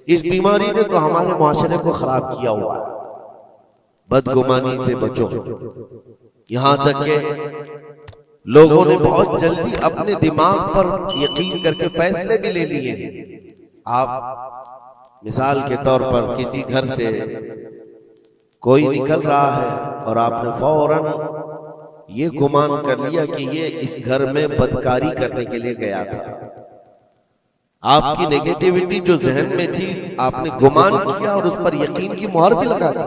इस बीमारी ने तो हमारे मुआशरे को खराब किया हुआ है। बदगुमानी से बचो। यहां तक के लोगों ने बहुत जल्दी अपने दिमाग पर यकीन करके फैसले भी ले लिए हैं। आप मिसाल के तौर पर किसी घर से कोई निकल रहा है और आपने फौरन ये गुमान कर लिया कि ये इस घर में बदकारी करने के लिए गया था। आपकी नेगेटिविटी जो जहन में थी आपने गुमान किया और उस पर यकीन की मोहर भी लगा दी।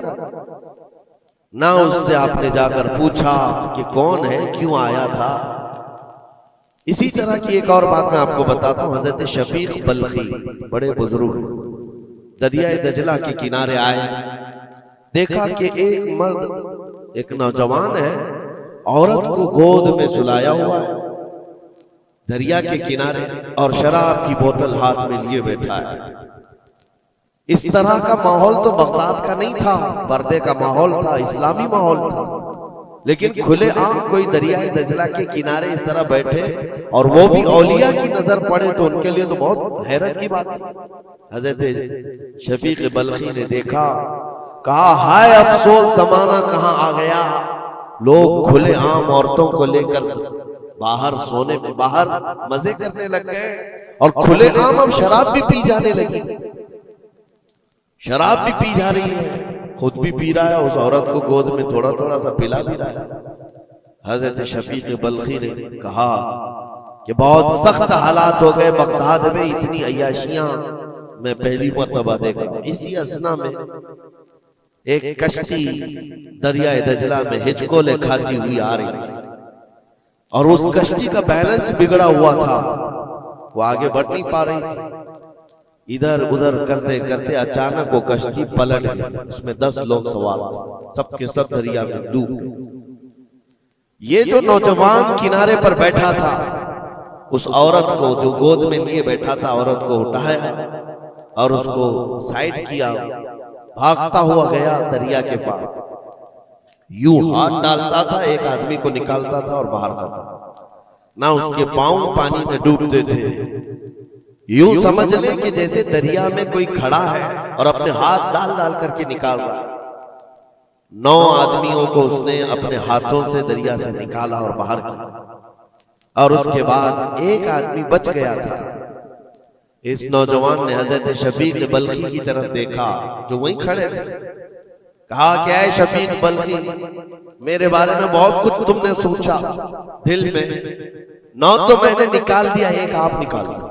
ना उससे आपने जाकर पूछा कि कौन है, क्यों आया था। इसी तरह की एक और बात मैं आपको बताता हूं। हजरत शफीक बल्खी बड़े बुजुर्ग दरियाए दजला के किनारे आए, देखा कि एक मर्द, एक नौजवान है, औरत को गोद में सुलाया हुआ है दरिया के किनारे और शराब की बोतल हाथ में लिए बैठा है। इस तरह का माहौल तो बगदाद का नहीं था, पर्दे का माहौल था, इस्लामी माहौल था। लेकिन खुले आम कोई दरियाए दजला के किनारे इस तरह बैठे और वो भी औलिया की नजर पड़े तो उनके लिए तो बहुत हैरत की बात थी। हजरत शफीक बल्खी ने देखा, कहा हाय अफसोस जमाना कहां आ गया। लोग खुले आम औरतों को लेकर बाहर सोने में बाहर मजे करने लग गए और खुले आम अब शराब भी पी जाने लगी। शराब भी पी जा रही है, खुद भी पी रहा है, उस औरत को गोद में थोड़ा थोड़ा सा पिला भी रहा है। हजरत शफीक बल्खी ने कहा कि बहुत सख्त हालात हो गए बगदाद में, इतनी अय्याशियां मैं पहली मर्तबा देख रहा हूं। इसी असना में एक कश्ती दरियाए दजला में हिचकोले खाती हुई आ रही थी और उस कश्ती का बैलेंस बिगड़ा हुआ था, वो आगे बढ़ नहीं पा रही थी। इधर उधर करते करते अचानक वो कश्ती पलट गई, उसमें 10 लोग सवार थे, सबके सब दरिया में डूब गए। ये जो नौजवान किनारे पर बैठा था, उस औरत को जो गोद में लिए बैठा था, औरत को उठाया और उसको साइड किया, भागता हुआ गया दरिया के पार। यूं हाथ डालता था, एक आदमी को निकालता था और बाहर करता, ना उसके पांव पानी में डूबते थे। यूं समझ ले कि जैसे दरिया में कोई खड़ा है और अपने हाथ डाल डाल करके निकाल रहा है। 9 आदमियों को उसने अपने हाथों से दरिया से निकाला और बाहर किया और उसके बाद एक आदमी बच गया था। इस नौजवान ने हजरत शफीक बल्खी की तरफ देखा जो वहीं खड़े थे। कहा क्या है शफीक बल्खी, मेरे बारे में बहुत कुछ तुमने सोचा दिल में, 9 तो मैंने निकाल दिया, एक आप निकाल दिया।